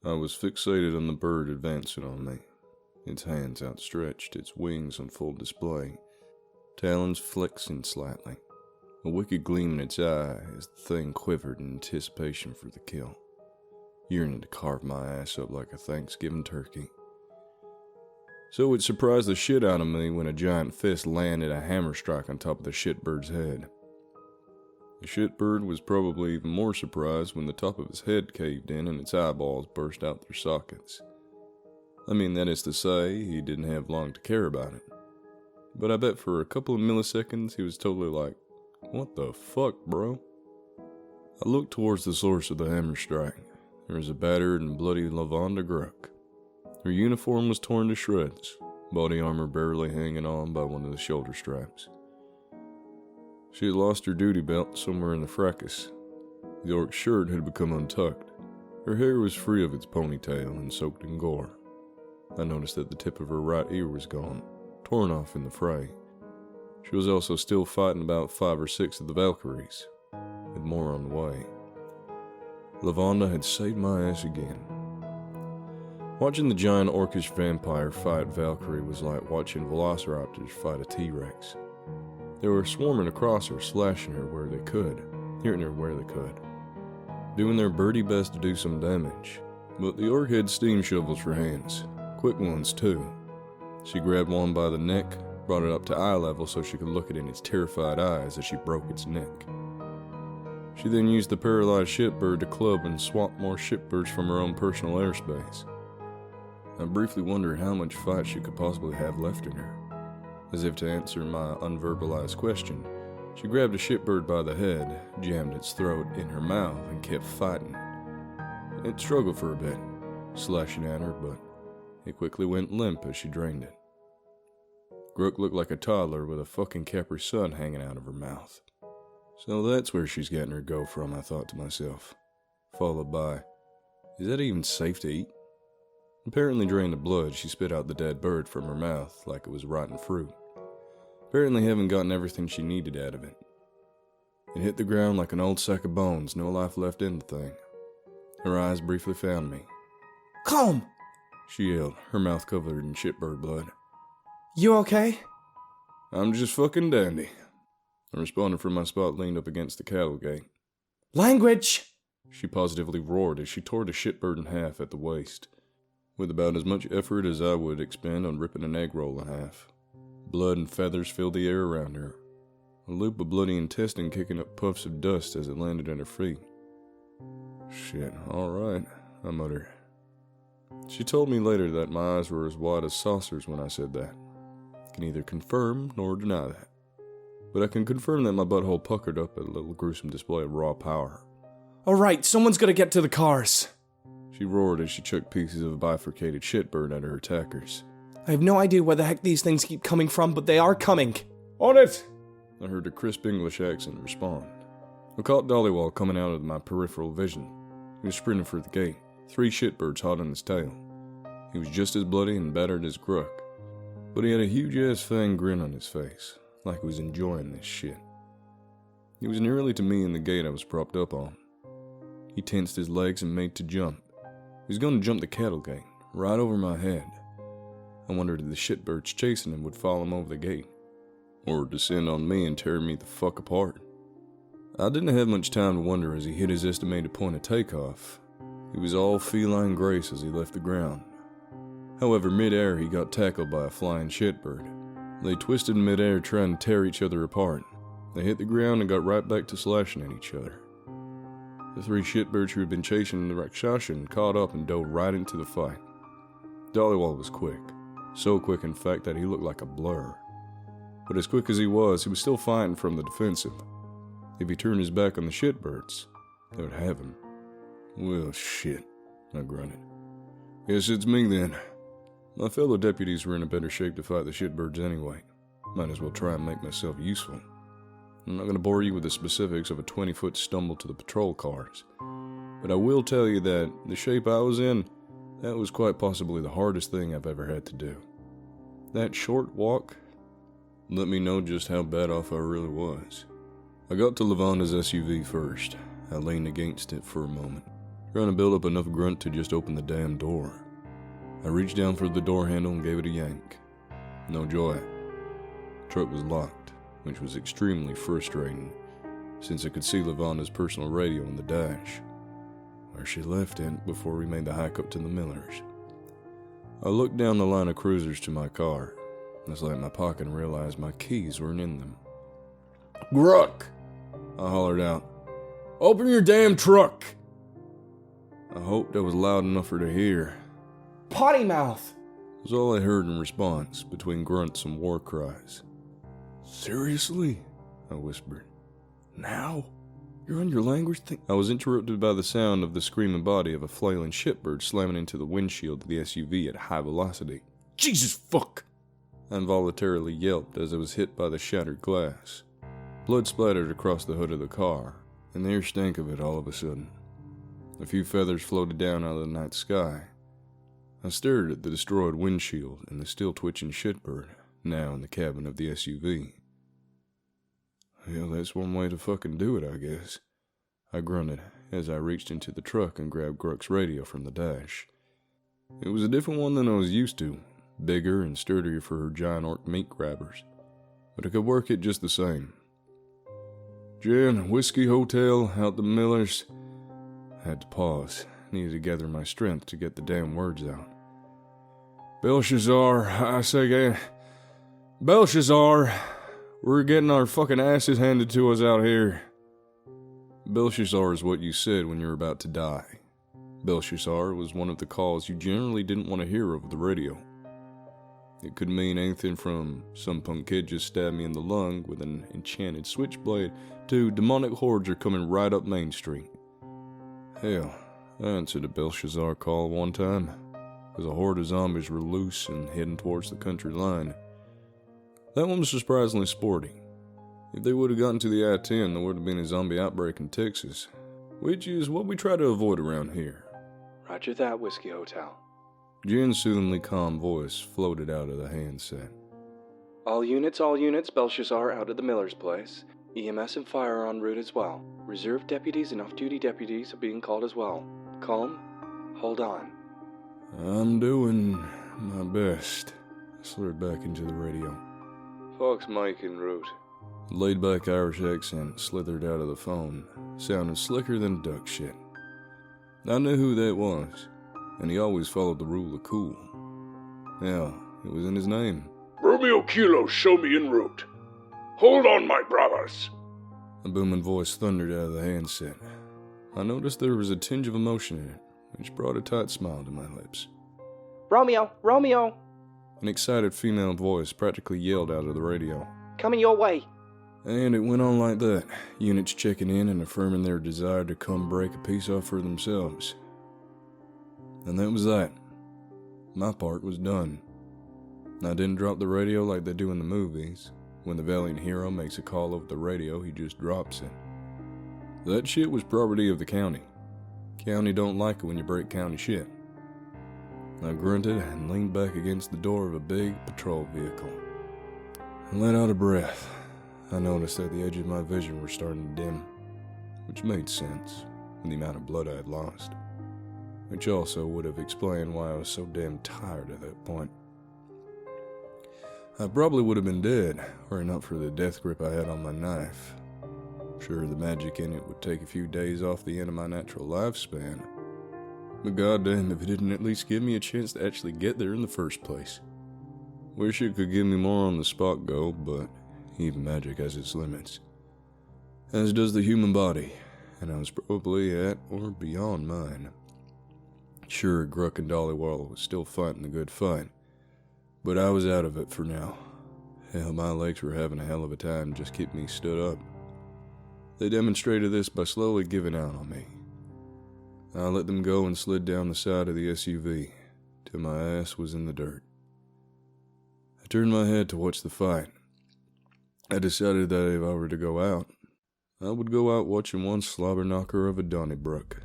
I was fixated on the bird advancing on me, its hands outstretched, its wings on full display, talons flexing slightly, a wicked gleam in its eye as the thing quivered in anticipation for the kill, yearning to carve my ass up like a Thanksgiving turkey. So it surprised the shit out of me when a giant fist landed a hammer strike on top of the shitbird's head. The shitbird was probably even more surprised when the top of his head caved in and its eyeballs burst out their sockets. I mean, that is to say, he didn't have long to care about it. But I bet for a couple of milliseconds he was totally like, "What the fuck, bro?" I looked towards the source of the hammer strike. There was a battered and bloody Lavonda Gruck. Her uniform was torn to shreds, body armor barely hanging on by one of the shoulder straps. She had lost her duty belt somewhere in the fracas. The orc's shirt had become untucked. Her hair was free of its ponytail and soaked in gore. I noticed that the tip of her right ear was gone, torn off in the fray. She was also still fighting about 5 or 6 of the Valkyries, with more on the way. Lavonda had saved my ass again. Watching the giant orcish vampire fight Valkyrie was like watching velociraptors fight a T-Rex. They were swarming across her, slashing her where they could, hitting her where they could, doing their birdie best to do some damage. But the orc had steam shovels for hands, quick ones too. She grabbed one by the neck, brought it up to eye level so she could look it in its terrified eyes as she broke its neck. She then used the paralyzed shitbird to club and swap more shitbirds from her own personal airspace. I briefly wondered how much fight she could possibly have left in her. As if to answer my unverbalized question, she grabbed a shitbird by the head, jammed its throat in her mouth, and kept fighting. It struggled for a bit, slashing at her, but it quickly went limp as she drained it. Grook looked like a toddler with a fucking Capri Sun hanging out of her mouth. So that's where she's getting her go from, I thought to myself. Followed by, is that even safe to eat? Apparently during the blood, she spit out the dead bird from her mouth like it was rotten fruit. Apparently having gotten everything she needed out of it. It hit the ground like an old sack of bones, no life left in the thing. Her eyes briefly found me. "Calm!" She yelled, her mouth covered in shitbird blood. "You okay?" "I'm just fucking dandy." I responded from my spot leaned up against the cattle gate. "Language!" She positively roared as she tore the shitbird in half at the waist, with about as much effort as I would expend on ripping an egg roll in half. Blood and feathers filled the air around her, a loop of bloody intestine kicking up puffs of dust as it landed at her feet. "Shit, alright," I muttered. She told me later that my eyes were as wide as saucers when I said that. I can neither confirm nor deny that. But I can confirm that my butthole puckered up at a little gruesome display of raw power. "Alright, someone's gotta get to the cars." She roared as she chucked pieces of a bifurcated shitbird at her attackers. "I have no idea where the heck these things keep coming from, but they are coming." "On it!" I heard a crisp English accent respond. I caught Dollywall coming out of my peripheral vision. He was sprinting for the gate, 3 shitbirds hot on his tail. He was just as bloody and battered as Gruck, but he had a huge-ass fang grin on his face, like he was enjoying this shit. He was nearly to me in the gate I was propped up on. He tensed his legs and made to jump. He was going to jump the cattle gate, right over my head. I wondered if the shitbirds chasing him would follow him over the gate, or descend on me and tear me the fuck apart. I didn't have much time to wonder as he hit his estimated point of takeoff. He was all feline grace as he left the ground. However, mid-air he got tackled by a flying shitbird. They twisted in mid-air trying to tear each other apart. They hit the ground and got right back to slashing at each other. The 3 shitbirds who had been chasing the Rakshashan caught up and dove right into the fight. Dollywall was quick. So quick, in fact, that he looked like a blur. But as quick as he was still fighting from the defensive. If he turned his back on the shitbirds, they would have him. "Well, shit," I grunted. "Guess it's me then." My fellow deputies were in a better shape to fight the shitbirds anyway. Might as well try and make myself useful. I'm not going to bore you with the specifics of a 20-foot stumble to the patrol cars, but I will tell you that the shape I was in, that was quite possibly the hardest thing I've ever had to do. That short walk let me know just how bad off I really was. I got to Lavonda's SUV first. I leaned against it for a moment. trying to build up enough grunt to just open the damn door. I reached down for the door handle and gave it a yank. No joy. The truck was locked, which was extremely frustrating, since I could see Lavanda's personal radio on the dash, where she left it before we made the hike up to the Millers. I looked down the line of cruisers to my car. I was in my pocket and realized my keys weren't in them. "Gruck!" I hollered out. "Open your damn truck!" I hoped I was loud enough for her to hear. "Potty mouth!" Was all I heard in response, between grunts and war cries. "Seriously?" I whispered. "Now? You're on your language thing?" I was interrupted by the sound of the screaming body of a flailing shitbird slamming into the windshield of the SUV at high velocity. "Jesus fuck!" I involuntarily yelped as I was hit by the shattered glass. Blood splattered across the hood of the car, and the air stank of it all of a sudden. A few feathers floated down out of the night sky. I stared at the destroyed windshield and the still twitching shitbird, now in the cabin of the SUV. "Well, that's one way to fucking do it, I guess," I grunted as I reached into the truck and grabbed Gruck's radio from the dash. It was a different one than I was used to, bigger and sturdier for her giant orc meat grabbers, but I could work it just the same. "Gin, Whiskey Hotel, out the Millers." I had to pause, needed to gather my strength to get the damn words out. "Belshazzar, I say again, Belshazzar, we're getting our fucking asses handed to us out here." Belshazzar is what you said when you were about to die. Belshazzar was one of the calls you generally didn't want to hear over the radio. It could mean anything from some punk kid just stabbed me in the lung with an enchanted switchblade to demonic hordes are coming right up Main Street. Hell, I answered a Belshazzar call one time, as a horde of zombies were loose and heading towards the country line. That one was surprisingly sporty. If they would have gotten to the I-10, there would have been a zombie outbreak in Texas, which is what we try to avoid around here. "Roger that, Whiskey Hotel." Jin's soothingly calm voice floated out of the handset. All units, Belshazzar out of the Miller's place. EMS and fire are en route as well. Reserve deputies and off-duty deputies are being called as well. Calm. Hold on." "I'm doing my best," I slurred back into the radio. "Fox Mike en route." The laid-back Irish accent slithered out of the phone, sounding slicker than duck shit. I knew who that was, and he always followed the rule of cool. Hell, it was in his name. "Romeo Kilo, show me en route. Hold on, my brothers." A booming voice thundered out of the handset. I noticed there was a tinge of emotion in it, which brought a tight smile to my lips. "Romeo! Romeo! An excited female voice practically yelled out of the radio. Coming your way!" And it went on like that, units checking in and affirming their desire to come break a piece off for themselves. And that was that. My part was done. I didn't drop the radio like they do in the movies. When the valiant hero makes a call over the radio, he just drops it. That shit was property of the county. County don't like it when you break county shit. I grunted and leaned back against the door of a big patrol vehicle. I let out a breath. I noticed that the edges of my vision were starting to dim, which made sense with the amount of blood I had lost, which also would have explained why I was so damn tired at that point. I probably would have been dead, were it not for the death grip I had on my knife. Sure, the magic in it would take a few days off the end of my natural lifespan, but goddamn if it didn't at least give me a chance to actually get there in the first place. Wish it could give me more on the spot go, but even magic has its limits. As does the human body, and I was probably at or beyond mine. Sure, Gruck and Dollywall was still fighting the good fight, but I was out of it for now. Hell, my legs were having a hell of a time just keeping me stood up. They demonstrated this by slowly giving out on me. I let them go and slid down the side of the SUV, till my ass was in the dirt. I turned my head to watch the fight. I decided that if I were to go out, I would go out watching one slobber knocker of a Donnybrook.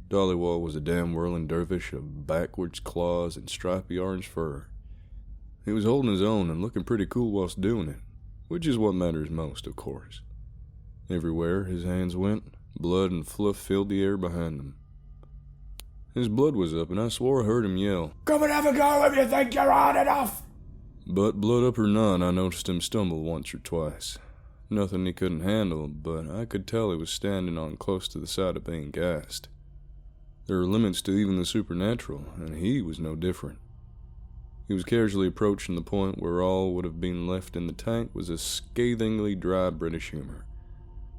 Dollywall was a damn whirling dervish of backwards claws and stripy orange fur. He was holding his own and looking pretty cool whilst doing it, which is what matters most, of course. Everywhere his hands went, blood and fluff filled the air behind them. His blood was up, and I swore I heard him yell, "Come and have a go if you think you're hard enough!" But blood up or none, I noticed him stumble once or twice. Nothing he couldn't handle, but I could tell he was standing on close to the side of being gassed. There are limits to even the supernatural, and he was no different. He was casually approaching the point where all would have been left in the tank was a scathingly dry British humor.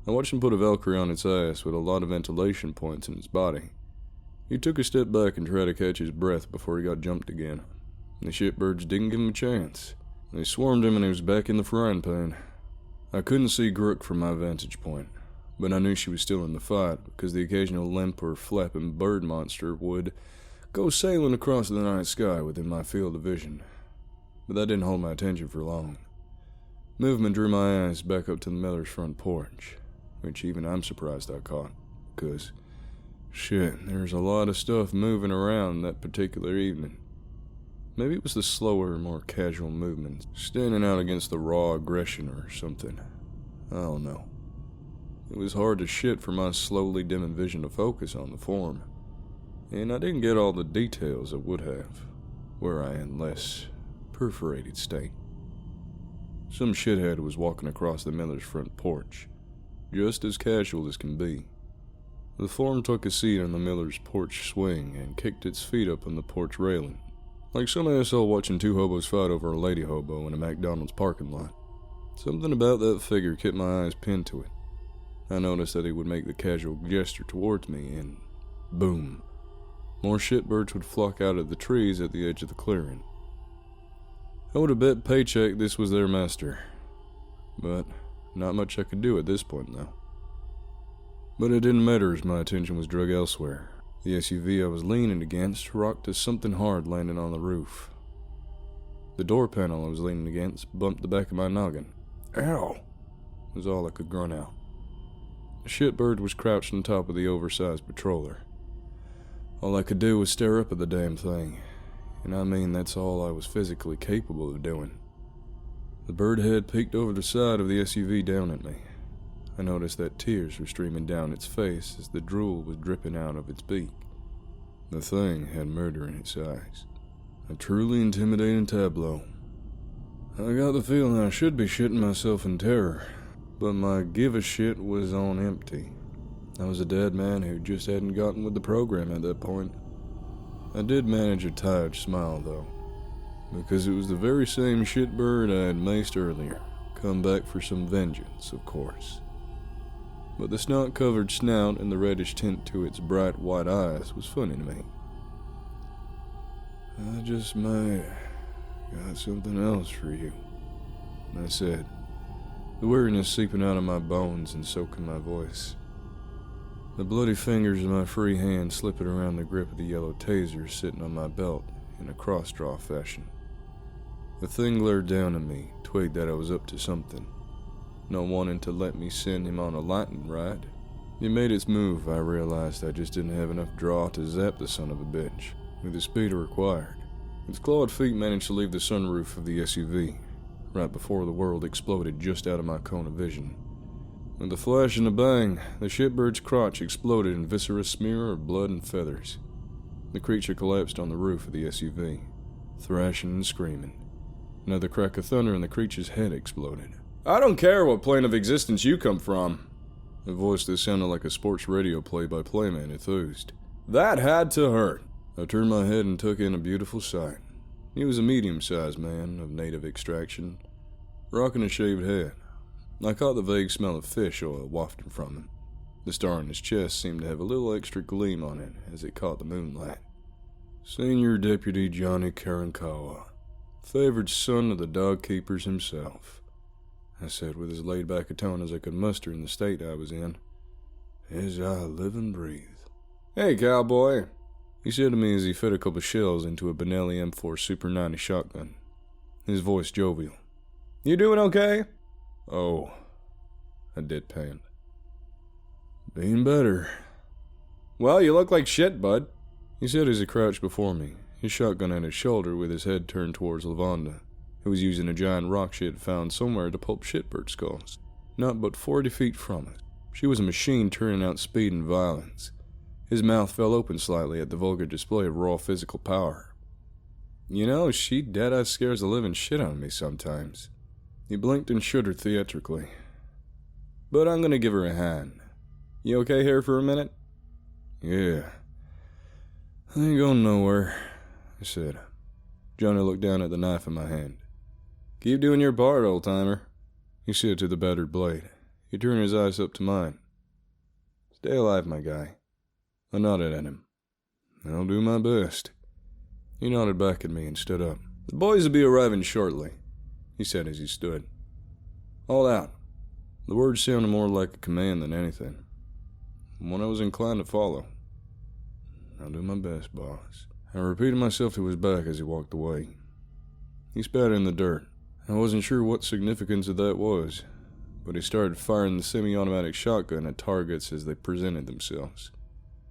I watched him put a Valkyrie on its ass with a lot of ventilation points in his body. He took a step back and tried to catch his breath before he got jumped again. The shitbirds didn't give him a chance. They swarmed him and he was back in the frying pan. I couldn't see Grook from my vantage point, but I knew she was still in the fight because the occasional limp or flapping bird monster would go sailing across the night sky within my field of vision. But that didn't hold my attention for long. Movement drew my eyes back up to the Miller's front porch, which even I'm surprised I caught, because, shit, there's a lot of stuff moving around that particular evening. Maybe it was the slower, more casual movements, standing out against the raw aggression or something. I don't know. It was hard to shit for my slowly dimming vision to focus on the form, and I didn't get all the details I would have, were I in less perforated state. Some shithead was walking across the Miller's front porch, just as casual as can be. The form took a seat on the Miller's porch swing and kicked its feet up on the porch railing, like some asshole watching two hobos fight over a lady hobo in a McDonald's parking lot. Something about that figure kept my eyes pinned to it. I noticed that he would make the casual gesture towards me, and boom, more shitbirds would flock out of the trees at the edge of the clearing. I would have bet paycheck this was their master, but not much I could do at this point now. But it didn't matter as my attention was dragged elsewhere. The SUV I was leaning against rocked as something hard landed on the roof. The door panel I was leaning against bumped the back of my noggin. "Ow!" was all I could grunt out. The shitbird was crouched on top of the oversized patroller. All I could do was stare up at the damn thing, and I mean that's all I was physically capable of doing. The bird head peeked over the side of the SUV down at me. I noticed that tears were streaming down its face as the drool was dripping out of its beak. The thing had murder in its eyes. A truly intimidating tableau. I got the feeling I should be shitting myself in terror, but my give-a-shit was on empty. I was a dead man who just hadn't gotten with the program at that point. I did manage a tired smile, though, because it was the very same shitbird I had maced earlier, come back for some vengeance, of course. But the snot-covered snout and the reddish tint to its bright white eyes was funny to me. "I just might got something else for you," I said, the weariness seeping out of my bones and soaking my voice. The bloody fingers of my free hand slipping around the grip of the yellow taser sitting on my belt in a cross-draw fashion. The thing glared down at me, twigged that I was up to something, not wanting to let me send him on a lightning ride. It made its move. I realized I just didn't have enough draw to zap the son of a bitch with the speed it required. Its clawed feet managed to leave the sunroof of the SUV, right before the world exploded just out of my cone of vision. With a flash and a bang, the shitbird's crotch exploded in viscerous smear of blood and feathers. The creature collapsed on the roof of the SUV, thrashing and screaming. Another crack of thunder and the creature's head exploded. "I don't care what plane of existence you come from," a voice that sounded like a sports radio play-by-play man enthused. "That had to hurt." I turned my head and took in a beautiful sight. He was a medium-sized man of native extraction, rocking a shaved head. I caught the vague smell of fish oil wafting from him. The star on his chest seemed to have a little extra gleam on it as it caught the moonlight. Senior Deputy Johnny Karankawa, favored son of the dog keepers himself, I said with as laid-back a tone as I could muster in the state I was in, as I live and breathe. "Hey, cowboy," he said to me as he fed a couple shells into a Benelli M4 Super 90 shotgun, his voice jovial. "You doing okay?" "Oh," I deadpanned. "Being better." "Well, you look like shit, bud," he said as he crouched before me, his shotgun at his shoulder with his head turned towards Lavonda, who was using a giant rock she had found somewhere to pulp shitbird skulls, not but 40 feet from us. She was a machine turning out speed and violence, His mouth fell open slightly at the vulgar display of raw physical power. You know, she dead-eye scares the living shit out of me sometimes. He blinked and shuddered theatrically. But I'm gonna give her a hand. You okay here for a minute? Yeah. I ain't going nowhere, I said. Johnny looked down at the knife in my hand. Keep doing your part, old-timer, he said to the battered blade. He turned his eyes up to mine. Stay alive, my guy. I nodded at him. I'll do my best. He nodded back at me and stood up. The boys will be arriving shortly, he said as he stood. All out. The words sounded more like a command than anything. One I was inclined to follow. I'll do my best, boss. I repeated myself to his back as he walked away. He spat in the dirt. I wasn't sure what significance of that was, but he started firing the semi-automatic shotgun at targets as they presented themselves.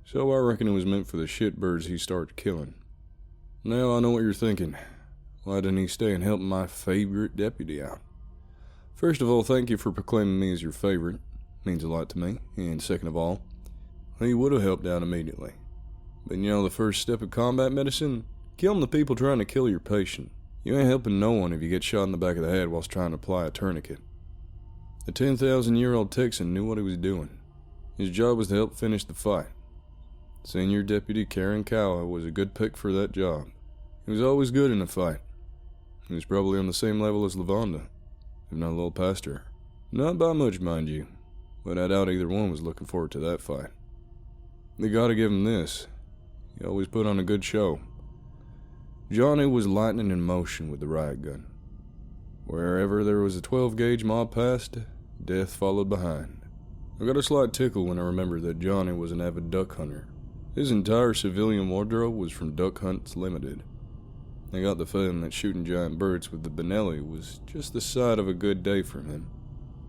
So I reckon it was meant for the shitbirds he started killing. Now I know what you're thinking. Why didn't he stay and help my favorite deputy out? First of all, thank you for proclaiming me as your favorite. Means a lot to me. And second of all, he would have helped out immediately. But you know the first step of combat medicine? Killing the people trying to kill your patient. You ain't helping no one if you get shot in the back of the head whilst trying to apply a tourniquet. The 10,000-year-old Texan knew what he was doing. His job was to help finish the fight. Senior Deputy Karen Kawa was a good pick for that job. He was always good in a fight. He was probably on the same level as Lavonda, if not a little past her. Not by much, mind you, but I doubt either one was looking forward to that fight. They gotta give him this. He always put on a good show. Johnny was lightning in motion with the riot gun. Wherever there was a 12-gauge mob passed, death followed behind. I got a slight tickle when I remembered that Johnny was an avid duck hunter. His entire civilian wardrobe was from Duck Hunts Limited. I got the feeling that shooting giant birds with the Benelli was just the side of a good day for him.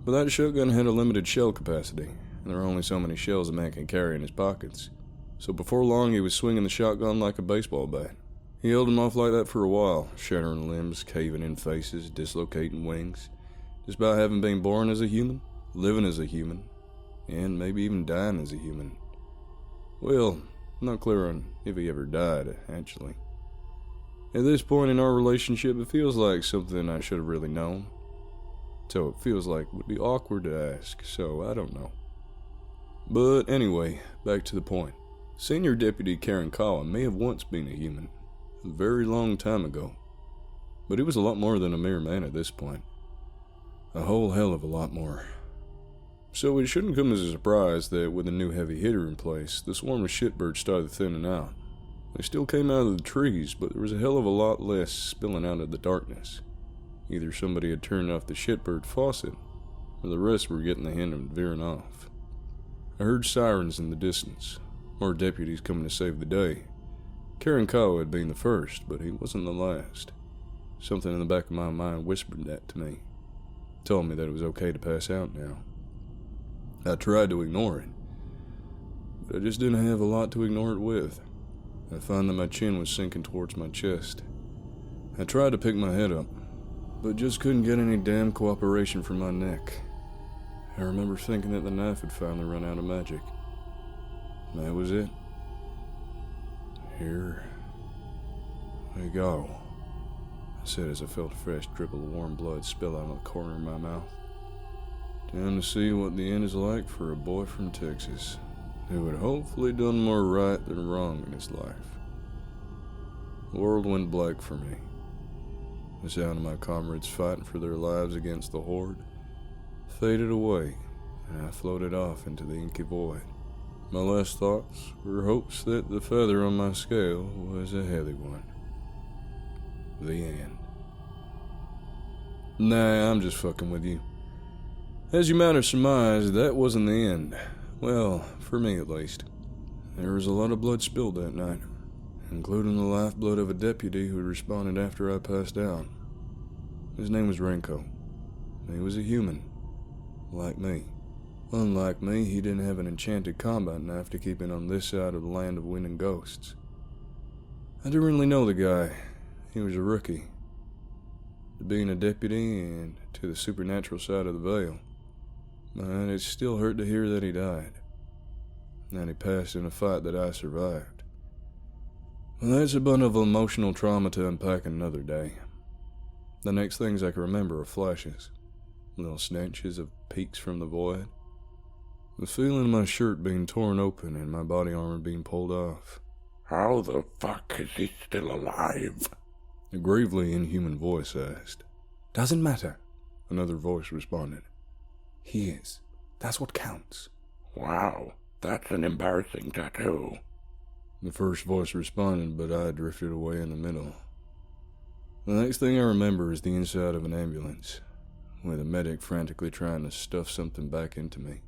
But that shotgun had a limited shell capacity, and there are only so many shells a man can carry in his pockets. So before long he was swinging the shotgun like a baseball bat. He held him off like that for a while, shattering limbs, caving in faces, dislocating wings, just by having been born as a human, living as a human, and maybe even dying as a human. Well, I'm not clear on if he ever died, actually. At this point in our relationship, it feels like something I should have really known. So it feels like it would be awkward to ask, so I don't know. But anyway, back to the point. Senior Deputy Karen Kawa may have once been a human, a very long time ago. But he was a lot more than a mere man at this point. A whole hell of a lot more. So it shouldn't come as a surprise that with a new heavy hitter in place, the swarm of shitbirds started thinning out. They still came out of the trees, but there was a hell of a lot less spilling out of the darkness. Either somebody had turned off the shitbird faucet, or the rest were getting the hint of veering off. I heard sirens in the distance, more deputies coming to save the day. Karen Kawa had been the first, but he wasn't the last. Something in the back of my mind whispered that to me, told me that it was okay to pass out now. I tried to ignore it, but I just didn't have a lot to ignore it with. I found that my chin was sinking towards my chest. I tried to pick my head up, but just couldn't get any damn cooperation from my neck. I remember thinking that the knife had finally run out of magic. That was it. Here we go, I said as I felt a fresh drip of warm blood spill out of the corner of my mouth. Time to see what the end is like for a boy from Texas, who had hopefully done more right than wrong in his life. The world went black for me. The sound of my comrades fighting for their lives against the horde faded away, and I floated off into the inky void. My last thoughts were hopes that the feather on my scale was a heavy one. The end. Nah, I'm just fucking with you. As you might have surmised, that wasn't the end. Well, for me at least. There was a lot of blood spilled that night, including the lifeblood of a deputy who responded after I passed out. His name was Renko. He was a human, like me. Unlike me, he didn't have an enchanted combat knife to keep him on this side of the land of wind and ghosts. I didn't really know the guy. He was a rookie. To being a deputy and to the supernatural side of the veil. But it still hurt to hear that he died. and he passed in a fight that I survived. Well, that's a bundle of emotional trauma to unpack another day. The next things I can remember are flashes, little snatches of peeks from the void. The feeling of my shirt being torn open and my body armor being pulled off. How the fuck is he still alive? A gravely inhuman voice asked. Doesn't matter, Another voice responded. he is. That's what counts. Wow, that's an embarrassing tattoo. The first voice responded, but I drifted away in the middle. The next thing I remember is the inside of an ambulance, with a medic frantically trying to stuff something back into me.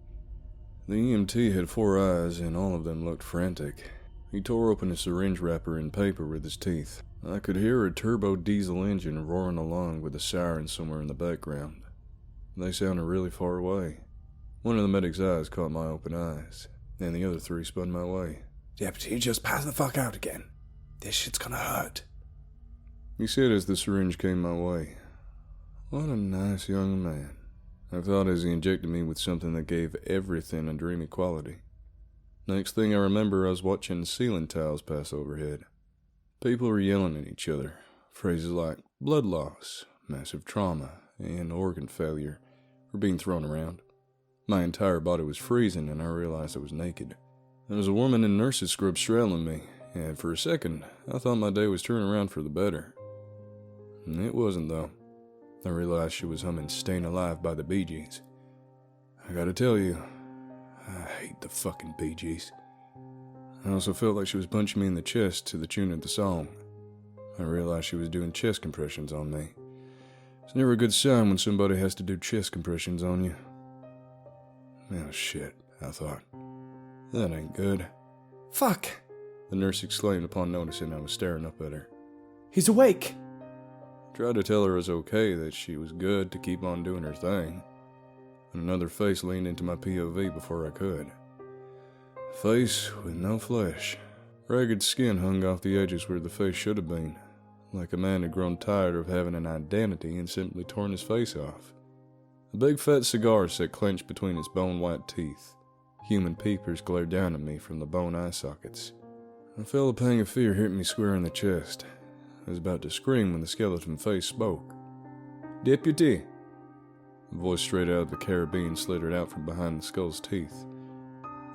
The EMT had 4 eyes, and all of them looked frantic. He tore open a syringe wrapper in paper with his teeth. I could hear a turbo diesel engine roaring along with a siren somewhere in the background. They sounded really far away. One of the medic's eyes caught my open eyes, and the other 3 spun my way. Deputy, just pass the fuck out again. This shit's gonna hurt. He said as the syringe came my way. What a nice young man, I thought as he injected me with something that gave everything a dreamy quality. Next thing I remember, I was watching ceiling tiles pass overhead. People were yelling at each other. Phrases like blood loss, massive trauma, and organ failure were being thrown around. My entire body was freezing, and I realized I was naked. There was a woman in nurse's scrubs straddling me, and for a second, I thought my day was turning around for the better. And it wasn't, though. I realized she was humming Stayin' Alive by the Bee Gees. I gotta tell you, I hate the fucking Bee Gees. I also felt like she was punching me in the chest to the tune of the song. I realized she was doing chest compressions on me. It's never a good sign when somebody has to do chest compressions on you. Oh shit, I thought. That ain't good. Fuck! The nurse exclaimed upon noticing I was staring up at her. He's awake! Tried to tell her it was okay, that she was good to keep on doing her thing. And another face leaned into my POV before I could. A face with no flesh. Ragged skin hung off the edges where the face should have been, like a man had grown tired of having an identity and simply torn his face off. A big fat cigar sat clenched between its bone-white teeth. Human peepers glared down at me from the bone eye sockets. I felt a pang of fear hit me square in the chest. I was about to scream when the skeleton face spoke. Deputy! A voice straight out of the Caribbean slithered out from behind the skull's teeth.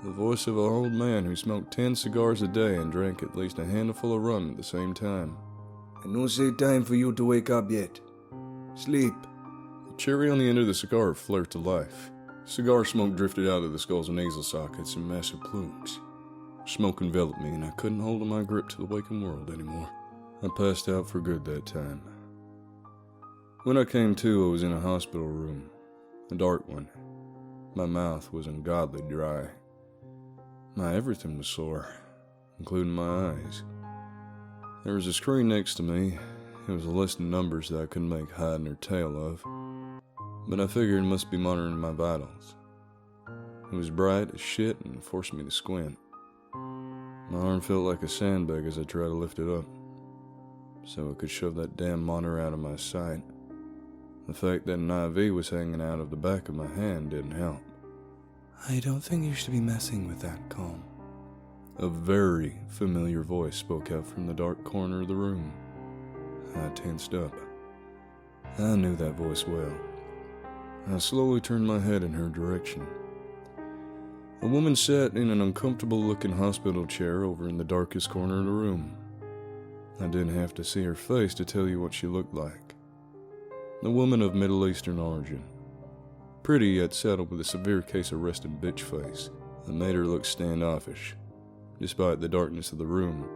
The voice of an old man who smoked 10 cigars a day and drank at least a handful of rum at the same time. And no say time for you to wake up yet. Sleep. The cherry on the end of the cigar flared to life. Cigar smoke drifted out of the skull's nasal sockets in massive plumes. Smoke enveloped me, and I couldn't hold on my grip to the waking world anymore. I passed out for good that time. When I came to, I was in a hospital room, a dark one. My mouth was ungodly dry. My everything was sore, including my eyes. There was a screen next to me. It was a list of numbers that I couldn't make hide nor tail of, but I figured it must be monitoring my vitals. It was bright as shit and forced me to squint. My arm felt like a sandbag as I tried to lift it up, so I could shove that damn monitor out of my sight. The fact that an IV was hanging out of the back of my hand didn't help. I don't think you should be messing with that, Calm. A very familiar voice spoke out from the dark corner of the room. I tensed up. I knew that voice well. I slowly turned my head in her direction. A woman sat in an uncomfortable-looking hospital chair over in the darkest corner of the room. I didn't have to see her face to tell you what she looked like. A woman of Middle Eastern origin. Pretty yet settled with a severe case of resting bitch face that made her look standoffish. Despite the darkness of the room,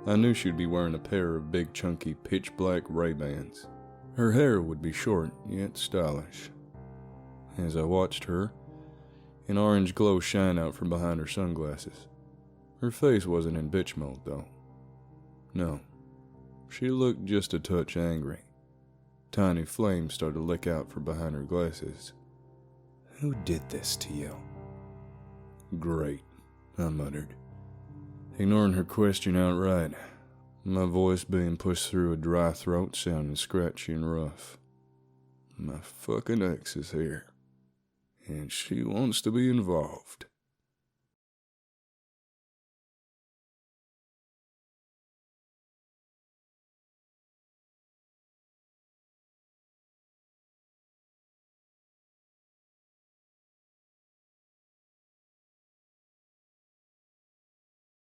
I knew she'd be wearing a pair of big chunky pitch-black Ray-Bans. Her hair would be short yet stylish. As I watched her, an orange glow shine out from behind her sunglasses. Her face wasn't in bitch mode, though. No, she looked just a touch angry. Tiny flames started to lick out from behind her glasses. Who did this to you? Great, I muttered, ignoring her question outright. My voice being pushed through a dry throat sounding scratchy and rough. My fucking ex is here, and she wants to be involved.